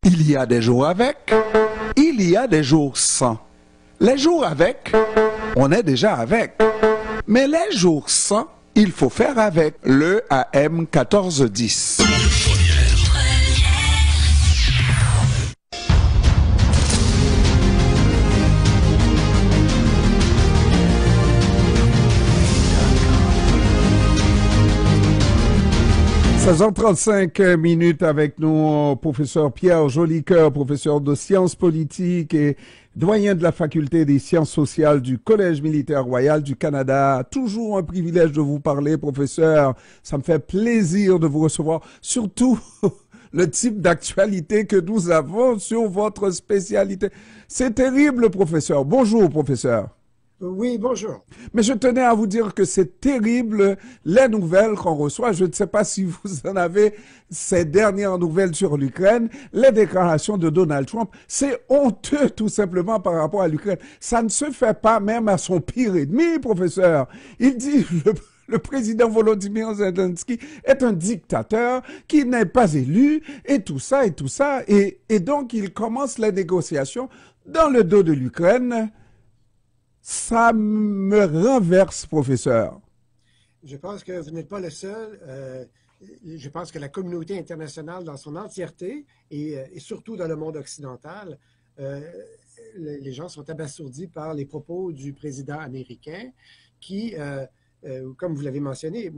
Il y a des jours avec, il y a des jours sans. Les jours avec, on est déjà avec. Mais les jours sans, il faut faire avec le AM 1410. « 16h35 avec nous, professeur Pierre Jolicoeur, professeur de sciences politiques et doyen de la faculté des sciences sociales du Collège militaire royal du Canada. Toujours un privilège de vous parler, professeur. Ça me fait plaisir de vous recevoir, surtout le type d'actualité que nous avons sur votre spécialité. C'est terrible, professeur. Bonjour, professeur. Oui, bonjour. Mais je tenais à vous dire que c'est terrible les nouvelles qu'on reçoit. Je ne sais pas si vous en avez ces dernières nouvelles sur l'Ukraine, les déclarations de Donald Trump. C'est honteux tout simplement par rapport à l'Ukraine. Ça ne se fait pas même à son pire ennemi, professeur. Il dit le président Volodymyr Zelensky est un dictateur qui n'est pas élu et tout ça et tout ça. Et donc il commence les négociations dans le dos de l'Ukraine. Ça me renverse, professeur. Je pense que vous n'êtes pas le seul. Je pense que la communauté internationale dans son entièreté et surtout dans le monde occidental, les gens sont abasourdis par les propos du président américain qui, comme vous l'avez mentionné,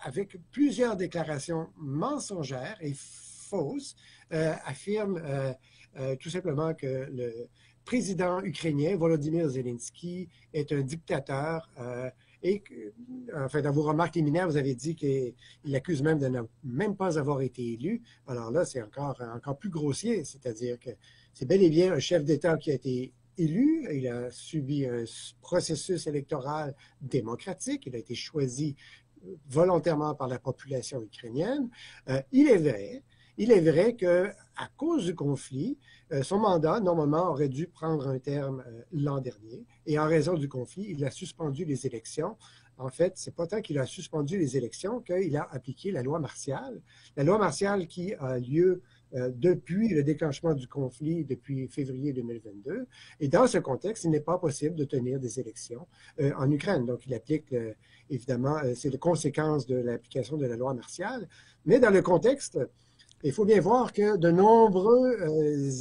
avec plusieurs déclarations mensongères et fausses, affirme tout simplement que le président ukrainien, Volodymyr Zelensky, est un dictateur et, enfin, dans vos remarques liminaires, vous avez dit qu'il accuse même de ne même pas avoir été élu. Alors là, c'est encore plus grossier, c'est-à-dire que c'est bel et bien un chef d'État qui a été élu, il a subi un processus électoral démocratique, il a été choisi volontairement par la population ukrainienne. Il est vrai qu'à cause du conflit, son mandat, normalement, aurait dû prendre un terme l'an dernier. Et en raison du conflit, il a suspendu les élections. En fait, c'est pas tant qu'il a suspendu les élections qu'il a appliqué la loi martiale. La loi martiale qui a lieu depuis le déclenchement du conflit, depuis février 2022. Et dans ce contexte, il n'est pas possible de tenir des élections en Ukraine. Donc, il applique, évidemment, c'est la conséquence de l'application de la loi martiale. Mais dans le contexte, il faut bien voir que de nombreux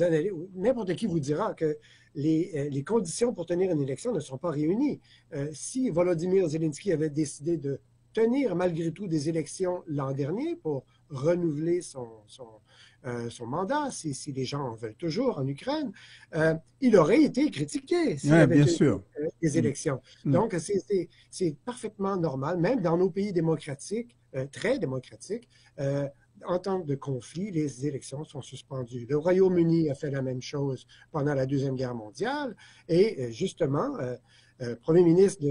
analystes, n'importe qui vous dira que les conditions pour tenir une élection ne sont pas réunies. Si Volodymyr Zelensky avait décidé de tenir malgré tout des élections l'an dernier pour renouveler son mandat, si les gens en veulent toujours en Ukraine, il aurait été critiqué s'il avait bien tenu sûr. des élections. Donc, c'est parfaitement normal, même dans nos pays démocratiques, très démocratiques, en temps de conflit, les élections sont suspendues. Le Royaume-Uni a fait la même chose pendant la Deuxième Guerre mondiale et justement, le Premier ministre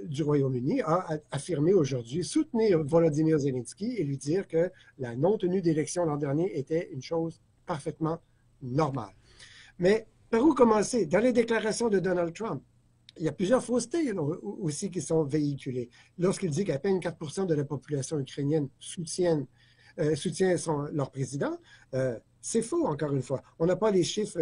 du Royaume-Uni a affirmé aujourd'hui soutenir Volodymyr Zelensky et lui dire que la non-tenue d'élections l'an dernier était une chose parfaitement normale. Mais par où commencer? Dans les déclarations de Donald Trump, il y a plusieurs faussetés aussi qui sont véhiculées. Lorsqu'il dit qu'à peine 4% de la population ukrainienne soutient leur président, c'est faux, encore une fois. On n'a pas les chiffres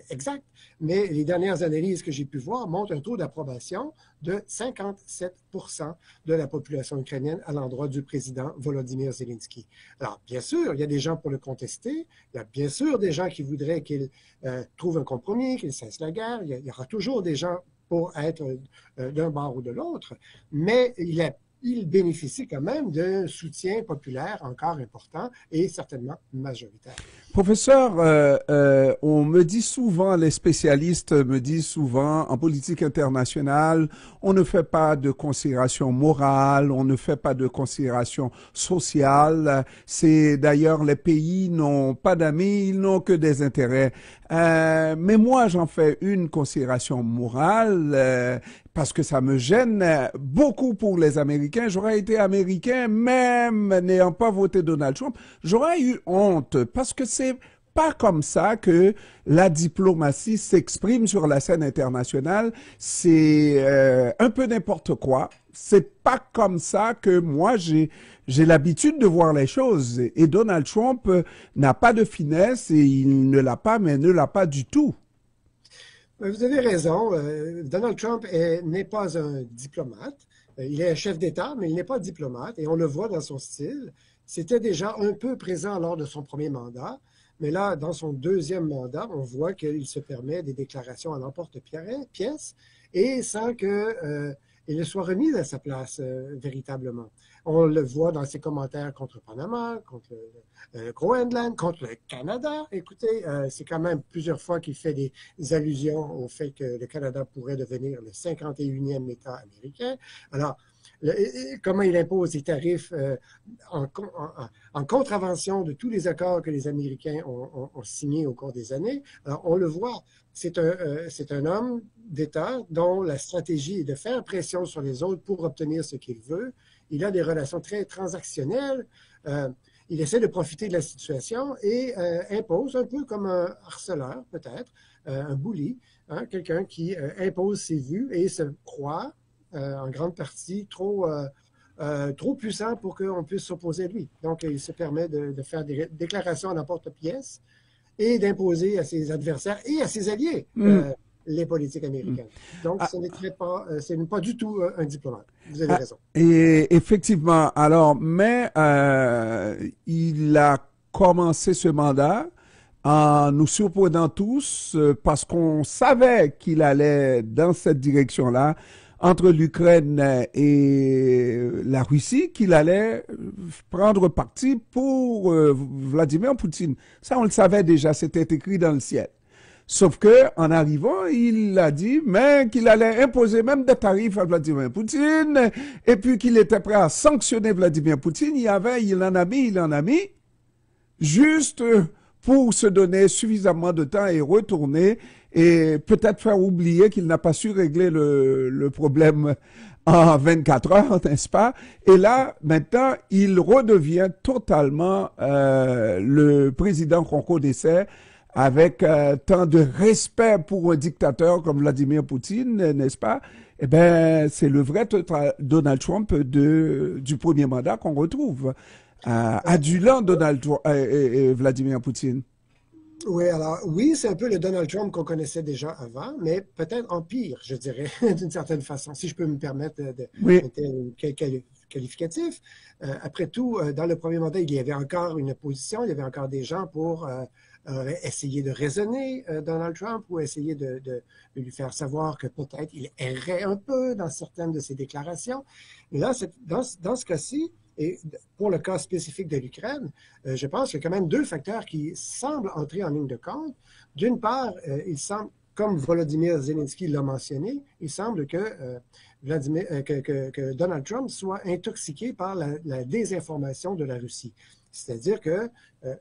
exacts, mais les dernières analyses que j'ai pu voir montrent un taux d'approbation de 57% de la population ukrainienne à l'endroit du président Volodymyr Zelensky. Alors, bien sûr, il y a des gens pour le contester, il y a bien sûr des gens qui voudraient qu'il trouve un compromis, qu'il cesse la guerre, il y aura toujours des gens pour être d'un bord ou de l'autre, mais il bénéficie quand même d'un soutien populaire encore important et certainement majoritaire. Professeur, on me dit souvent, les spécialistes me disent souvent, en politique internationale, on ne fait pas de considération morale, on ne fait pas de considération sociale. C'est d'ailleurs, les pays n'ont pas d'amis, ils n'ont que des intérêts. Mais moi, j'en fais une considération morale parce que ça me gêne beaucoup pour les Américains. J'aurais été Américain, même n'ayant pas voté Donald Trump, j'aurais eu honte parce que c'est pas comme ça que la diplomatie s'exprime sur la scène internationale. C'est un peu n'importe quoi. C'est pas comme ça que moi j'ai l'habitude de voir les choses. Et Donald Trump n'a pas de finesse et il ne l'a pas, mais ne l'a pas du tout. Vous avez raison. Donald Trump n'est pas un diplomate. Il est un chef d'État, mais il n'est pas diplomate. Et on le voit dans son style. C'était déjà un peu présent lors de son premier mandat. Mais là, dans son deuxième mandat, on voit qu'il se permet des déclarations à l'emporte-pièce et sans qu'il ne soit remis à sa place véritablement. On le voit dans ses commentaires contre Panama, contre Groenland, contre le Canada. Écoutez, c'est quand même plusieurs fois qu'il fait des allusions au fait que le Canada pourrait devenir le 51e État américain. Alors, comment il impose des tarifs en contravention de tous les accords que les Américains ont signés au cours des années. Alors, on le voit, c'est un homme d'État dont la stratégie est de faire pression sur les autres pour obtenir ce qu'il veut. Il a des relations très transactionnelles. Il essaie de profiter de la situation et impose, un peu comme un harceleur peut-être, un bully, hein, quelqu'un qui impose ses vues et se croit en grande partie trop puissant pour qu'on puisse s'opposer à lui. Donc, il se permet de faire des déclarations à l'emporte-pièce et d'imposer à ses adversaires et à ses alliés les politiques américaines. Donc, ce n'est pas du tout un diplomate. Vous avez raison. Et effectivement, alors, mais il a commencé ce mandat en nous surprenant tous parce qu'on savait qu'il allait dans cette direction-là entre l'Ukraine et la Russie, qu'il allait prendre parti pour Vladimir Poutine. Ça, on le savait déjà, c'était écrit dans le ciel. Sauf que, en arrivant, il a dit, mais qu'il allait imposer même des tarifs à Vladimir Poutine, et puis qu'il était prêt à sanctionner Vladimir Poutine. Il en a mis, juste pour se donner suffisamment de temps et retourner et peut-être faire oublier qu'il n'a pas su régler le problème en 24 heures, n'est-ce pas? Et là, maintenant, il redevient totalement le président qu'on connaissait avec tant de respect pour un dictateur comme Vladimir Poutine, n'est-ce pas? Eh bien, c'est le vrai Donald Trump du premier mandat qu'on retrouve, adulant Vladimir Poutine. Oui, alors oui, c'est un peu le Donald Trump qu'on connaissait déjà avant, mais peut-être en pire, je dirais, d'une certaine façon, si je peux me permettre de qualificatif. Après tout, dans le premier mandat, il y avait encore une opposition, il y avait encore des gens pour essayer de raisonner Donald Trump ou essayer de lui faire savoir que peut-être il errait un peu dans certaines de ses déclarations. Mais là, dans ce cas-ci, et pour le cas spécifique de l'Ukraine, je pense qu'il y a quand même deux facteurs qui semblent entrer en ligne de compte. D'une part, il semble, comme Volodymyr Zelensky l'a mentionné, il semble que Donald Trump soit intoxiqué par la désinformation de la Russie. C'est-à-dire que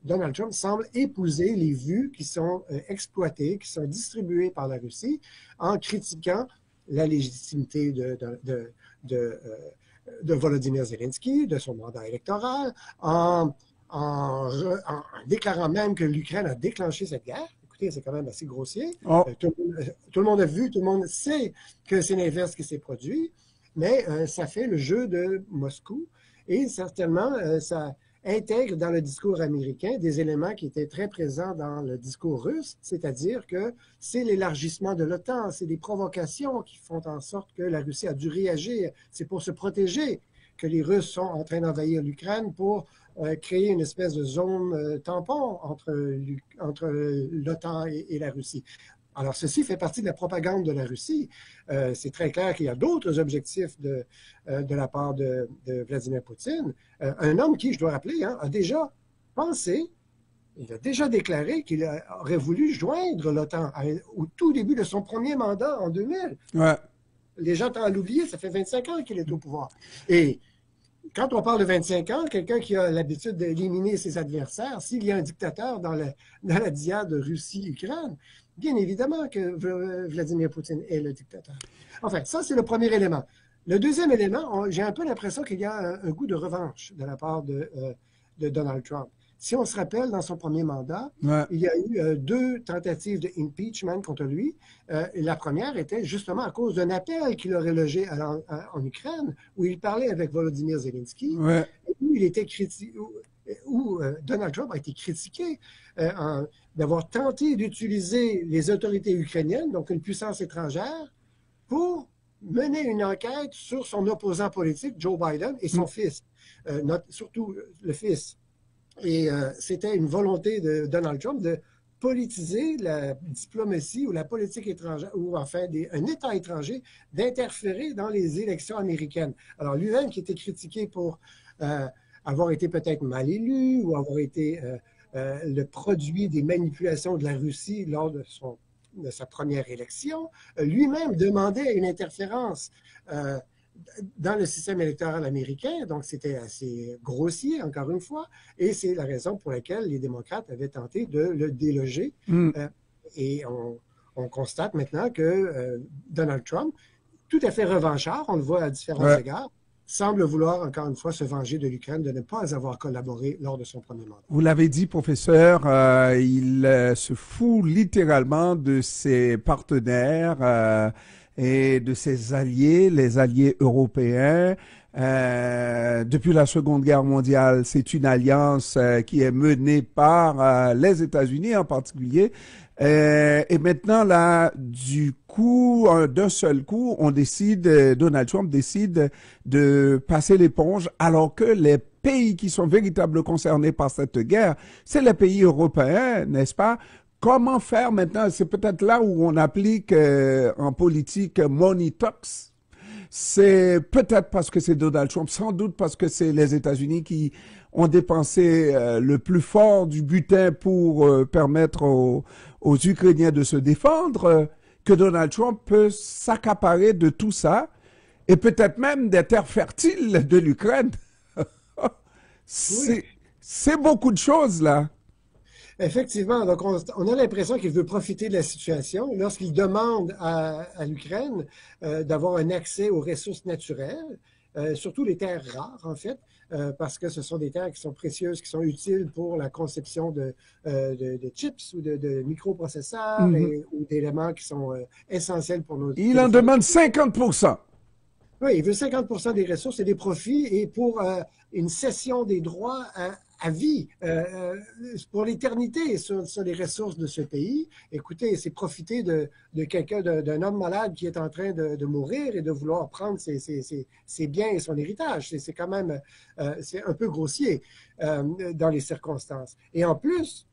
Donald Trump semble épouser les vues qui sont exploitées, qui sont distribuées par la Russie en critiquant la légitimité de Volodymyr Zelensky, de son mandat électoral, en déclarant même que l'Ukraine a déclenché cette guerre. Écoutez, c'est quand même assez grossier. Oh. Tout le monde a vu, tout le monde sait que c'est l'inverse qui s'est produit, mais ça fait le jeu de Moscou et certainement, ça intègre dans le discours américain des éléments qui étaient très présents dans le discours russe, c'est-à-dire que c'est l'élargissement de l'OTAN, c'est des provocations qui font en sorte que la Russie a dû réagir. C'est pour se protéger que les Russes sont en train d'envahir l'Ukraine pour créer une espèce de zone tampon entre l'OTAN et la Russie. Alors, ceci fait partie de la propagande de la Russie. C'est très clair qu'il y a d'autres objectifs de la part de Vladimir Poutine. Un homme qui, je dois rappeler, a déjà pensé, il a déjà déclaré qu'il aurait voulu joindre l'OTAN au tout début de son premier mandat en 2000. Ouais. Les gens tendent à l'oublier, ça fait 25 ans qu'il est au pouvoir. Et quand on parle de 25 ans, quelqu'un qui a l'habitude d'éliminer ses adversaires, s'il y a un dictateur dans la diade Russie-Ukraine, bien évidemment que Vladimir Poutine est le dictateur. Enfin, ça, c'est le premier élément. Le deuxième élément, j'ai un peu l'impression qu'il y a un goût de revanche de la part de Donald Trump. Si on se rappelle, dans son premier mandat, Ouais. il y a eu 2 tentatives de impeachment contre lui. Et la première était justement à cause d'un appel qu'il aurait logé en Ukraine, où il parlait avec Volodymyr Zelensky, Ouais. où il était où Donald Trump a été critiqué d'avoir tenté d'utiliser les autorités ukrainiennes, donc une puissance étrangère, pour mener une enquête sur son opposant politique, Joe Biden, et son fils, surtout le fils. Et c'était une volonté de Donald Trump de politiser la diplomatie ou la politique étrangère, ou enfin un État étranger, d'interférer dans les élections américaines. Alors lui-même qui était critiqué pour avoir été peut-être mal élu ou avoir été le produit des manipulations de la Russie lors de sa première élection, lui-même demandait une interférence dans le système électoral américain. Donc, c'était assez grossier, encore une fois, et c'est la raison pour laquelle les démocrates avaient tenté de le déloger. Et on constate maintenant que Donald Trump, tout à fait revanchard, on le voit à différents égards, semble vouloir, encore une fois, se venger de l'Ukraine de ne pas avoir collaboré lors de son premier mandat. Vous l'avez dit, professeur, il se fout littéralement de ses partenaires et de ses alliés, les alliés européens. Depuis la Seconde Guerre mondiale, c'est une alliance qui est menée par les États-Unis en particulier. Et maintenant, là, du coup, d'un seul coup, Donald Trump décide de passer l'éponge, alors que les pays qui sont véritablement concernés par cette guerre, c'est les pays européens, n'est-ce pas? Comment faire maintenant? C'est peut-être là où on applique en politique money talks. C'est peut-être parce que c'est Donald Trump, sans doute parce que c'est les États-Unis qui ont dépensé le plus fort du butin pour permettre aux Ukrainiens de se défendre, que Donald Trump peut s'accaparer de tout ça et peut-être même des terres fertiles de l'Ukraine. C'est beaucoup de choses, là. Effectivement, donc on a l'impression qu'il veut profiter de la situation lorsqu'il demande à l'Ukraine d'avoir un accès aux ressources naturelles, surtout les terres rares, en fait, parce que ce sont des terres qui sont précieuses, qui sont utiles pour la conception de chips ou de microprocesseurs ou d'éléments qui sont essentiels pour nos... Il en demande 50%. Oui, il veut 50% des ressources et des profits et pour une cession des droits à vie, pour l'éternité sur les ressources de ce pays. Écoutez, c'est profiter de quelqu'un, d'un homme malade qui est en train de mourir et de vouloir prendre ses biens et son héritage. C'est quand même, c'est un peu grossier dans les circonstances. Et en plus,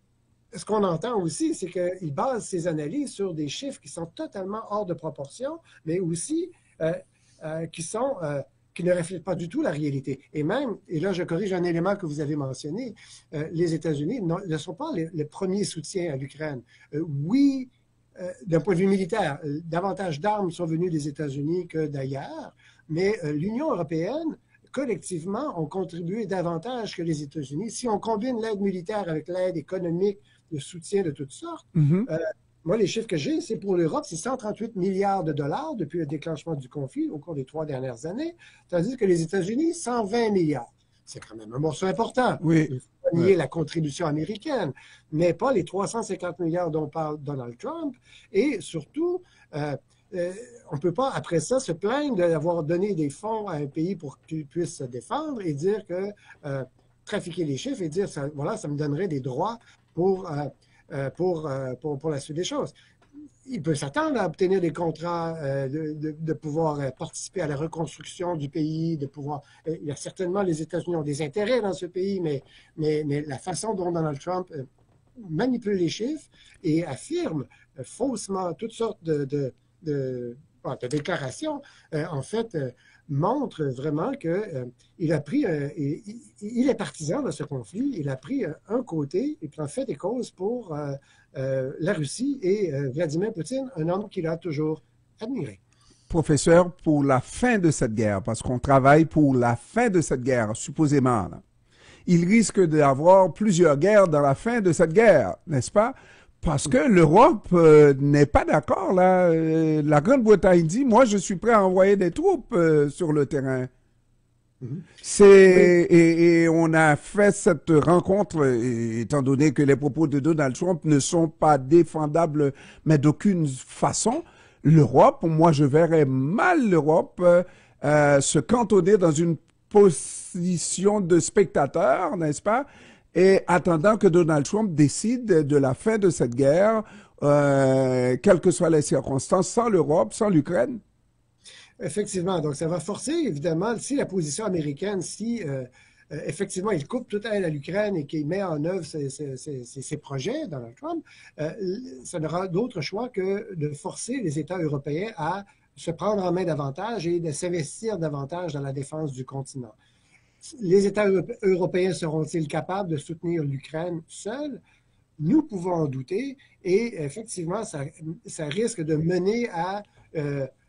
ce qu'on entend aussi, c'est qu'il base ses analyses sur des chiffres qui sont totalement hors de proportion, mais aussi qui ne reflètent pas du tout la réalité. Et même, et là je corrige un élément que vous avez mentionné, les États-Unis ne sont pas les premiers soutiens à l'Ukraine. Oui, d'un point de vue militaire, davantage d'armes sont venues des États-Unis que d'ailleurs, mais l'Union européenne, collectivement, ont contribué davantage que les États-Unis. Si on combine l'aide militaire avec l'aide économique, le soutien de toutes sortes, moi, les chiffres que j'ai, c'est pour l'Europe, c'est 138 milliards de dollars depuis le déclenchement du conflit au cours des 3 dernières années, tandis que les États-Unis, 120 milliards. C'est quand même un morceau important. Oui. Il faut nier la contribution américaine, mais pas les 350 milliards dont parle Donald Trump. Et surtout, on ne peut pas, après ça, se plaindre d'avoir donné des fonds à un pays pour qu'il puisse se défendre et dire que trafiquer les chiffres et dire, voilà, ça me donnerait des droits pour la suite des choses. Il peut s'attendre à obtenir des contrats, de pouvoir participer à la reconstruction du pays, de pouvoir... il y a certainement, les États-Unis ont des intérêts dans ce pays, mais la façon dont Donald Trump manipule les chiffres et affirme faussement toutes sortes de déclarations, en fait, montre vraiment qu'il a pris, il est partisan de ce conflit, il a pris un côté et puis en fait des causes pour la Russie et Vladimir Poutine, un homme qu'il a toujours admiré. Professeur, pour la fin de cette guerre, parce qu'on travaille pour la fin de cette guerre, supposément, là, il risque d'avoir plusieurs guerres dans la fin de cette guerre, n'est-ce pas? Parce que l'Europe n'est pas d'accord, là. La Grande-Bretagne dit, moi, je suis prêt à envoyer des troupes sur le terrain. Mhm. Oui, Et on a fait cette rencontre, étant donné que les propos de Donald Trump ne sont pas défendables, mais d'aucune façon. L'Europe, moi, je verrais mal l'Europe se cantonner dans une position de spectateur, n'est-ce pas? Et attendant que Donald Trump décide de la fin de cette guerre, quelles que soient les circonstances, sans l'Europe, sans l'Ukraine. effectivement. Donc, ça va forcer, évidemment, si la position américaine, si effectivement il coupe toute aide à l'Ukraine et qu'il met en œuvre ses projets, Donald Trump, euh, ça n'aura d'autre choix que de forcer les États européens à se prendre en main davantage et de s'investir davantage dans la défense du continent. Les États européens seront-ils capables de soutenir l'Ukraine seuls? Nous pouvons en douter et effectivement, ça risque de mener à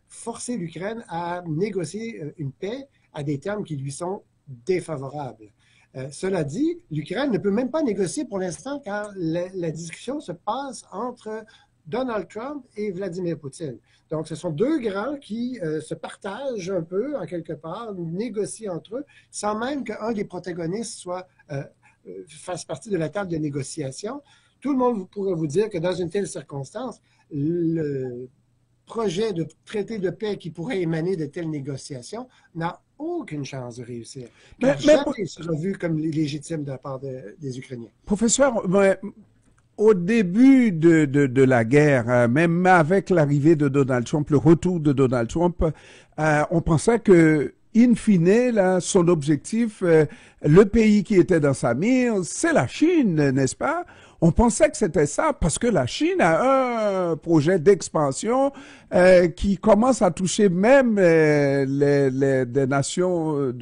forcer l'Ukraine à négocier une paix à des termes qui lui sont défavorables. Cela dit, l'Ukraine ne peut même pas négocier pour l'instant car la discussion se passe entre Donald Trump et Vladimir Poutine. Donc, ce sont deux grands qui se partagent un peu, en quelque part, négocient entre eux, sans même qu'un des protagonistes fasse partie de la table de négociation. Tout le monde pourrait vous dire que dans une telle circonstance, le projet de traité de paix qui pourrait émaner de telles négociations n'a aucune chance de réussir, car jamais il sera vu comme légitime de la part des Ukrainiens. Professeur, au début de la guerre, même avec l'arrivée de Donald Trump, le retour de Donald Trump, on pensait que, in fine, là, son objectif, le pays qui était dans sa mire, c'est la Chine, n'est-ce pas? On pensait que c'était ça parce que la Chine a un projet d'expansion qui commence à toucher même des nations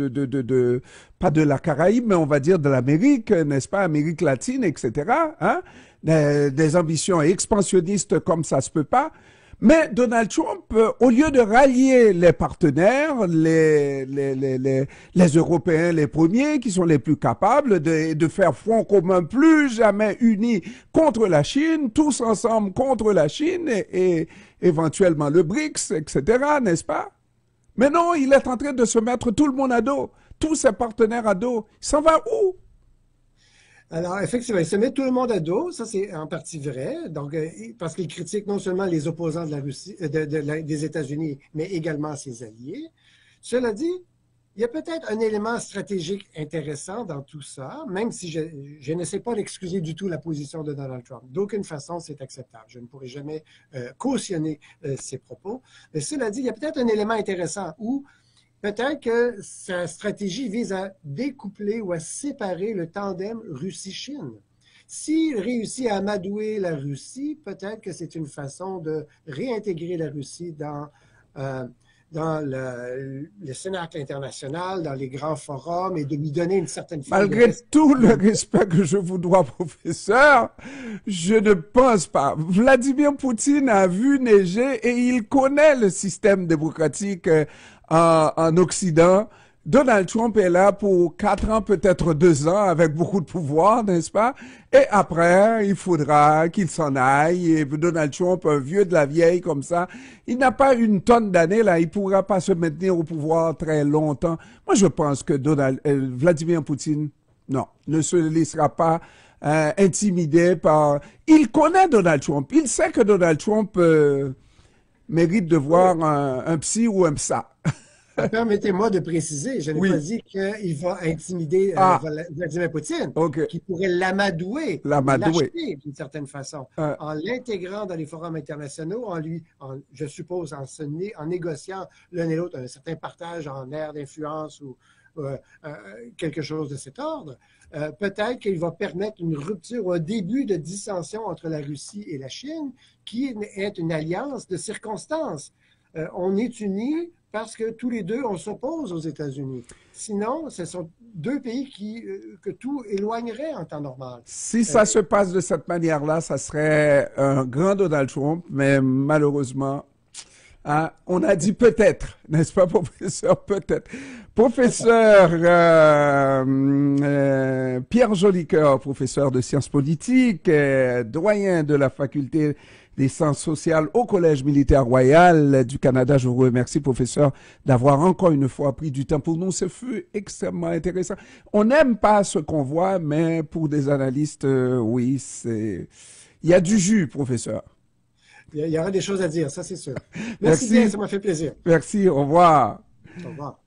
pas de la Caraïbe, mais on va dire de l'Amérique, n'est-ce pas, Amérique latine, etc. Hein? Des ambitions expansionnistes comme ça se peut pas. Mais Donald Trump, au lieu de rallier les partenaires, les Européens les premiers, qui sont les plus capables de faire front commun plus jamais unis contre la Chine, tous ensemble contre la Chine et éventuellement le BRICS, etc., n'est-ce pas? Mais non, il est en train de se mettre tout le monde à dos, tous ses partenaires à dos. Il s'en va où? Alors, effectivement, il se met tout le monde à dos, ça c'est en partie vrai, donc, parce qu'il critique non seulement les opposants de la Russie, des États-Unis, mais également ses alliés. Cela dit, il y a peut-être un élément stratégique intéressant dans tout ça, même si je n'essaie pas d'excuser du tout la position de Donald Trump. D'aucune façon, c'est acceptable. Je ne pourrai jamais cautionner ses propos. Mais cela dit, il y a peut-être un élément intéressant où peut-être que sa stratégie vise à découpler ou à séparer le tandem Russie-Chine. S'il réussit à amadouer la Russie, peut-être que c'est une façon de réintégrer la Russie dans le Cénacle international, dans les grands forums et de lui donner une certaine forme de Malgré tout le respect que je vous dois, professeur, je ne pense pas. Vladimir Poutine a vu neiger et il connaît le système démocratique en Occident. Donald Trump est là pour 4 ans, peut-être 2 ans, avec beaucoup de pouvoir, n'est-ce pas? Et après, il faudra qu'il s'en aille. Et Donald Trump, un vieux de la vieille comme ça, il n'a pas une tonne d'années, là. Il pourra pas se maintenir au pouvoir très longtemps. Moi, je pense que Vladimir Poutine, non, ne se laissera pas intimider par... Il connaît Donald Trump. Il sait que Donald Trump mérite de voir un psy ou un psa. Permettez-moi de préciser, je n'ai pas dit qu'il va intimider Vladimir Poutine, qui pourrait l'amadouer, l'acheter d'une certaine façon, en l'intégrant dans les forums internationaux, je suppose, en négociant l'un et l'autre un certain partage en aire d'influence ou quelque chose de cet ordre. Peut-être qu'il va permettre une rupture ou un début de dissension entre la Russie et la Chine, qui est une alliance de circonstances. On est unis parce que tous les deux, on s'oppose aux États-Unis. Sinon, ce sont deux pays que tout éloignerait en temps normal. Si ça se passe de cette manière-là, ça serait un grand Donald Trump, mais malheureusement, hein, on a dit peut-être, n'est-ce pas, professeur? Peut-être. Professeur Pierre Jolicoeur, professeur de sciences politiques, doyen de la faculté des sciences sociales au Collège militaire royal du Canada. Je vous remercie, professeur, d'avoir encore une fois pris du temps pour nous. Ce fut extrêmement intéressant. On n'aime pas ce qu'on voit, mais pour des analystes, oui, c'est... Il y a du jus, professeur. Il y aura des choses à dire, ça c'est sûr. Merci Merci bien, ça m'a fait plaisir. Merci, au revoir. Au revoir.